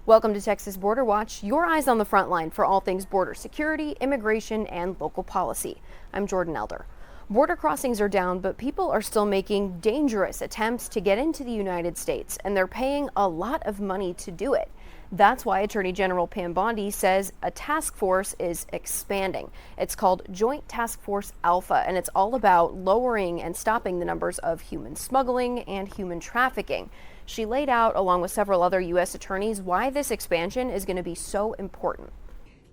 Welcome to Texas Border Watch, your eyes on the front line for all things border security, immigration, and local policy. I'm Jordan Elder. Border crossings are down, but people are still making dangerous attempts to get into the United States, and they're paying a lot of money to do it. That's why Attorney General Pam Bondi says a task force is expanding. It's called Joint Task Force Alpha, and it's all about lowering and stopping the numbers of human smuggling and human trafficking. She laid out, along with several other U.S. attorneys, why this expansion is going to be so important.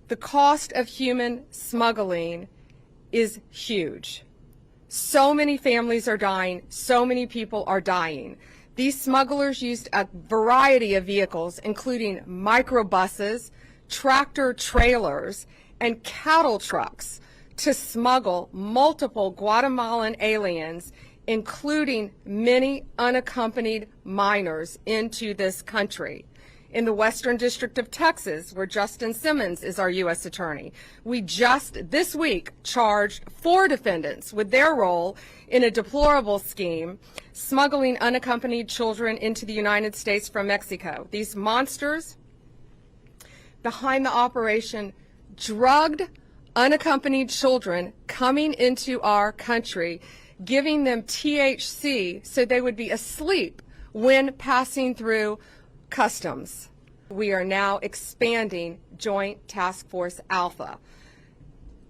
The cost of human smuggling is huge. So many families are dying, so many people are dying. These smugglers used a variety of vehicles, including microbuses, tractor trailers, and cattle trucks, to smuggle multiple Guatemalan aliens, including many unaccompanied minors, into this country. In the Western District of Texas, where Justin Simmons is our U.S. attorney, we just this week charged 4 defendants with their role in a deplorable scheme smuggling unaccompanied children into the United States from Mexico. These monsters behind the operation drugged unaccompanied children coming into our country, giving them THC so they would be asleep when passing through customs. We are now expanding Joint Task Force Alpha.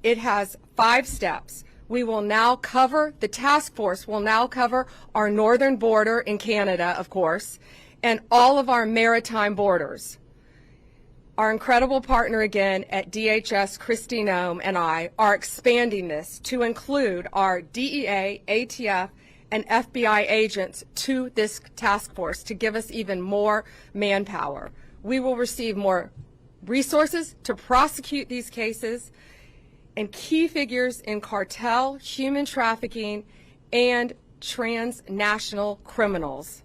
It has 5 steps. We will now cover, the task force will now cover our northern border in Canada, of course, and all of our maritime borders. Our incredible partner again at DHS, Kristi Noem, and I are expanding this to include our DEA, ATF, and FBI agents to this task force to give us even more manpower. We will receive more resources to prosecute these cases, and key figures in cartel, human trafficking, and transnational criminals.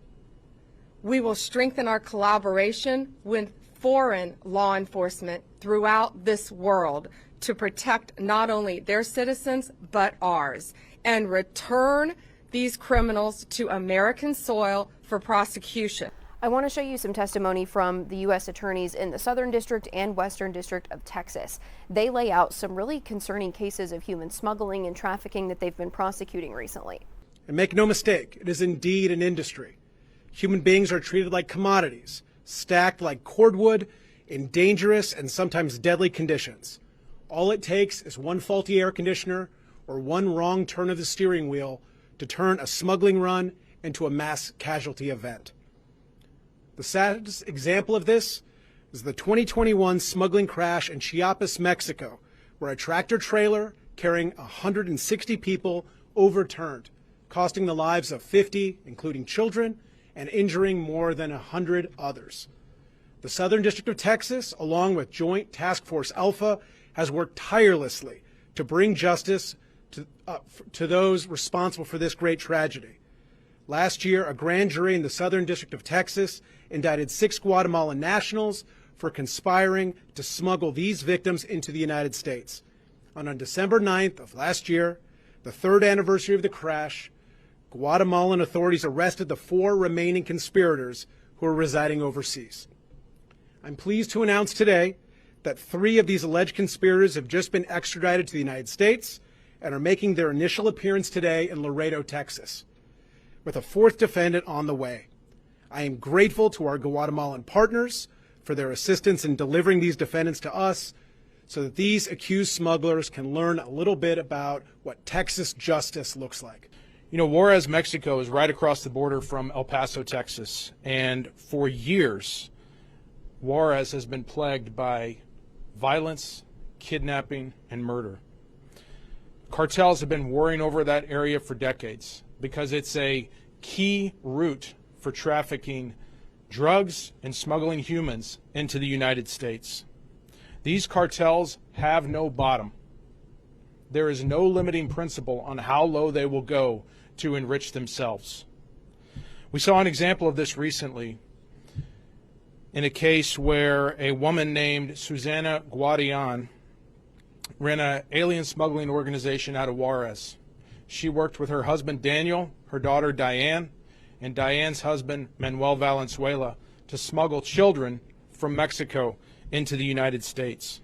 We will strengthen our collaboration with foreign law enforcement throughout this world to protect not only their citizens but ours, and return these criminals to American soil for prosecution. I want to show you some testimony from the U.S. attorneys in the Southern District and Western District of Texas. They lay out some really concerning cases of human smuggling and trafficking that they've been prosecuting recently. And make no mistake, it is indeed an industry. Human beings are treated like commodities, stacked like cordwood in dangerous and sometimes deadly conditions. All it takes is one faulty air conditioner or one wrong turn of the steering wheel to turn a smuggling run into a mass casualty event. The saddest example of this is the 2021 smuggling crash in Chiapas, Mexico, where a tractor trailer carrying 160 people overturned, costing the lives of 50, including children, and injuring more than 100 others. The Southern District of Texas, along with Joint Task Force Alpha, has worked tirelessly to bring justice to those responsible for this great tragedy. Last year, a grand jury in the Southern District of Texas indicted 6 Guatemalan nationals for conspiring to smuggle these victims into the United States. And on December 9th of last year, the 3rd anniversary of the crash, Guatemalan authorities arrested the 4 remaining conspirators who were residing overseas. I'm pleased to announce today that 3 of these alleged conspirators have just been extradited to the United States and are making their initial appearance today in Laredo, Texas, with a 4th defendant on the way. I am grateful to our Guatemalan partners for their assistance in delivering these defendants to us so that these accused smugglers can learn a little bit about what Texas justice looks like. You know, Juarez, Mexico is right across the border from El Paso, Texas, and for years, Juarez has been plagued by violence, kidnapping, and murder. Cartels have been warring over that area for decades because it's a key route for trafficking drugs and smuggling humans into the United States. These cartels have no bottom. There is no limiting principle on how low they will go to enrich themselves. We saw an example of this recently in a case where a woman named Susana Guardian ran an alien smuggling organization out of Juarez. She worked with her husband Daniel, her daughter Diane, and Diane's husband Manuel Valenzuela to smuggle children from Mexico into the United States.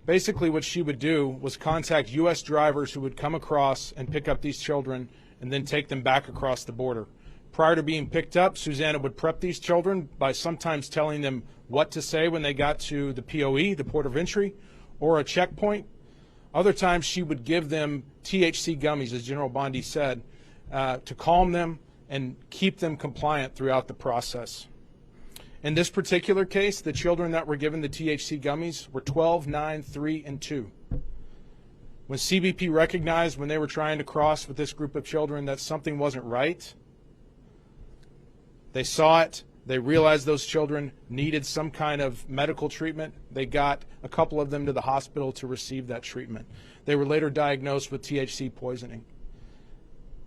Basically, what she would do was contact U.S. drivers who would come across and pick up these children and then take them back across the border. Prior to being picked up, Susanna would prep these children by sometimes telling them what to say when they got to the POE, the port of entry, or a checkpoint. Other times she would give them THC gummies, as General Bondi said, to calm them and keep them compliant throughout the process. In this particular case, the children that were given the THC gummies were 12, 9, 3, and 2. When CBP recognized when they were trying to cross with this group of children that something wasn't right, they saw it, they realized those children needed some kind of medical treatment. They got a couple of them to the hospital to receive that treatment. They were later diagnosed with THC poisoning.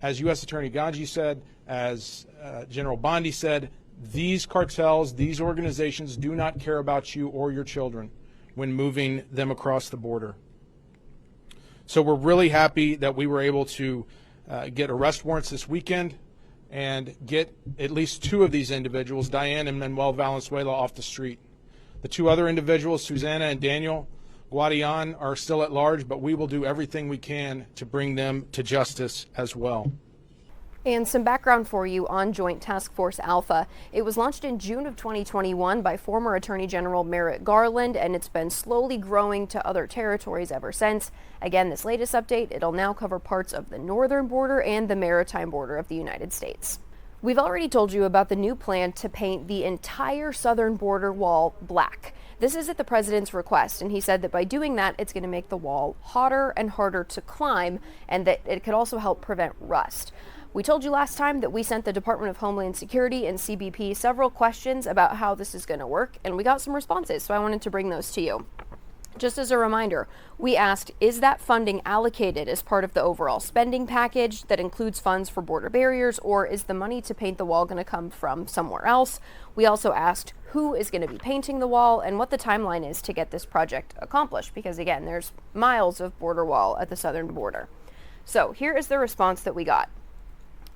As U.S. Attorney Ganji said, as General Bondi said, these cartels, these organizations do not care about you or your children when moving them across the border. So we're really happy that we were able to get arrest warrants this weekend and get at least 2 of these individuals, Diane and Manuel Valenzuela, off the street. The 2 other individuals, Susanna and Daniel Guadian, are still at large, but we will do everything we can to bring them to justice as well. And some background for you on Joint Task Force Alpha. It was launched in June of 2021 by former Attorney General Merrick Garland, and it's been slowly growing to other territories ever since. Again, this latest update, it'll now cover parts of the northern border and the maritime border of the United States. We've already told you about the new plan to paint the entire southern border wall black. This is at the president's request, and he said that by doing that, it's going to make the wall hotter and harder to climb, and that it could also help prevent rust. We told you last time that we sent the Department of Homeland Security and CBP several questions about how this is going to work, and we got some responses, so I wanted to bring those to you. Just as a reminder, we asked, is that funding allocated as part of the overall spending package that includes funds for border barriers, or is the money to paint the wall going to come from somewhere else? We also asked who is going to be painting the wall and what the timeline is to get this project accomplished, because again, there's miles of border wall at the southern border. So here is the response that we got.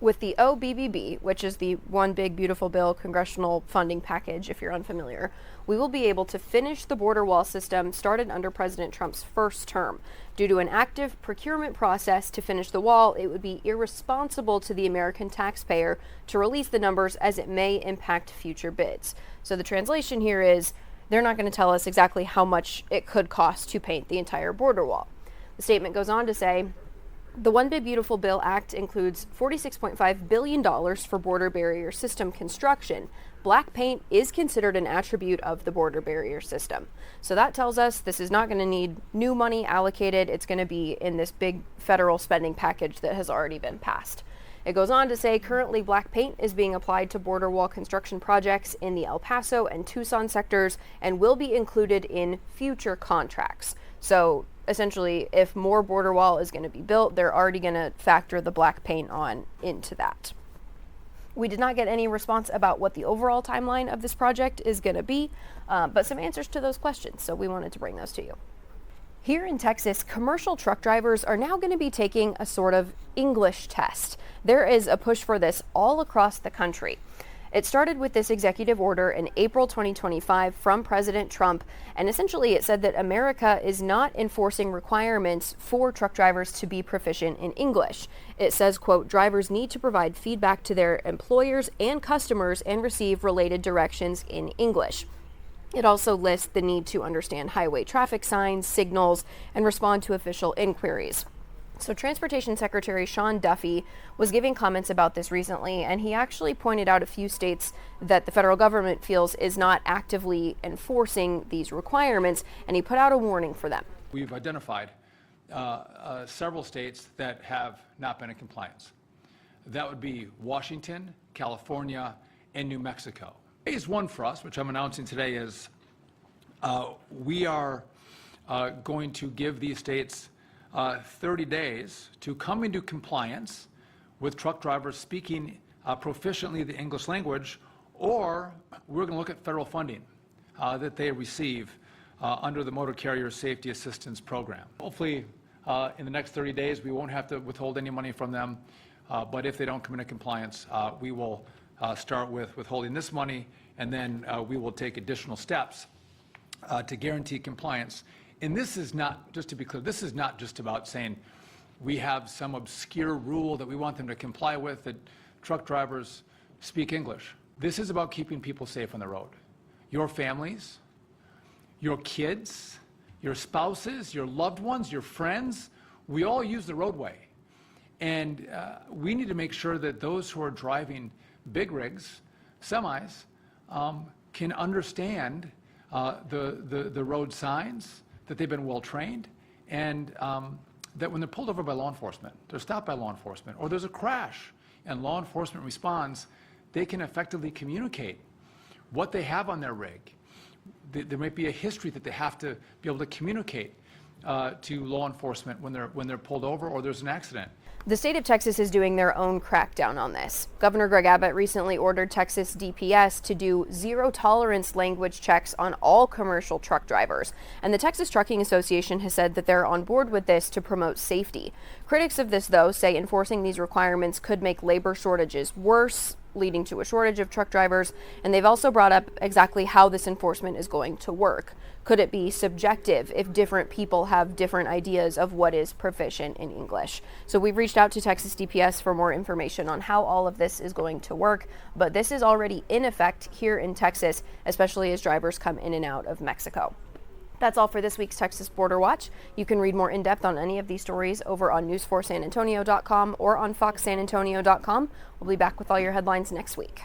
With the OBBB, which is the One Big Beautiful Bill Congressional Funding Package, if you're unfamiliar, we will be able to finish the border wall system started under President Trump's first term. Due to an active procurement process to finish the wall, it would be irresponsible to the American taxpayer to release the numbers, as it may impact future bids. So the translation here is, they're not going to tell us exactly how much it could cost to paint the entire border wall. The statement goes on to say, the One Big Beautiful Bill Act includes $46.5 billion for border barrier system construction. Black paint is considered an attribute of the border barrier system. So that tells us this is not going to need new money allocated. It's going to be in this big federal spending package that has already been passed. It goes on to say currently black paint is being applied to border wall construction projects in the El Paso and Tucson sectors and will be included in future contracts. So essentially, if more border wall is going to be built, they're already going to factor the black paint on into that. We did not get any response about what the overall timeline of this project is going to be, but some answers to those questions, so we wanted to bring those to you. Here in Texas, commercial truck drivers are now going to be taking a sort of English test. There is a push for this all across the country. It started with this executive order in April 2025 from President Trump, and essentially it said that America is not enforcing requirements for truck drivers to be proficient in English. It says, quote, drivers need to provide feedback to their employers and customers and receive related directions in English. It also lists the need to understand highway traffic signs, signals, and respond to official inquiries. So Transportation Secretary Sean Duffy was giving comments about this recently, and he actually pointed out a few states that the federal government feels is not actively enforcing these requirements, and he put out a warning for them. We've identified several states that have not been in compliance. That would be Washington, California, and New Mexico. Phase one for us, which I'm announcing today, is we are going to give these states 30 days to come into compliance with truck drivers speaking proficiently the English language, or we're going to look at federal funding that they receive under the Motor Carrier Safety Assistance Program. Hopefully, in the next 30 days, we won't have to withhold any money from them, but if they don't come into compliance, we will start with withholding this money and then we will take additional steps to guarantee compliance. And this is not, just to be clear, this is not just about saying we have some obscure rule that we want them to comply with, that truck drivers speak English. This is about keeping people safe on the road. Your families, your kids, your spouses, your loved ones, your friends, we all use the roadway. And we need to make sure that those who are driving big rigs, semis, can understand the road signs, that they've been well trained, and that when they're pulled over by law enforcement, they're stopped by law enforcement, or there's a crash and law enforcement responds, they can effectively communicate what they have on their rig. There might be a history that they have to be able to communicate to law enforcement when they're pulled over or there's an accident. The state of Texas is doing their own crackdown on this. Governor Greg Abbott recently ordered Texas DPS to do zero-tolerance language checks on all commercial truck drivers. And the Texas Trucking Association has said that they're on board with this to promote safety. Critics of this, though, say enforcing these requirements could make labor shortages worse, leading to a shortage of truck drivers. And they've also brought up exactly how this enforcement is going to work. Could it be subjective if different people have different ideas of what is proficient in English? So we've reached out to Texas DPS for more information on how all of this is going to work. But this is already in effect here in Texas, especially as drivers come in and out of Mexico. That's all for this week's Texas Border Watch. You can read more in depth on any of these stories over on news4sanantonio.com or on foxsanantonio.com. We'll be back with all your headlines next week.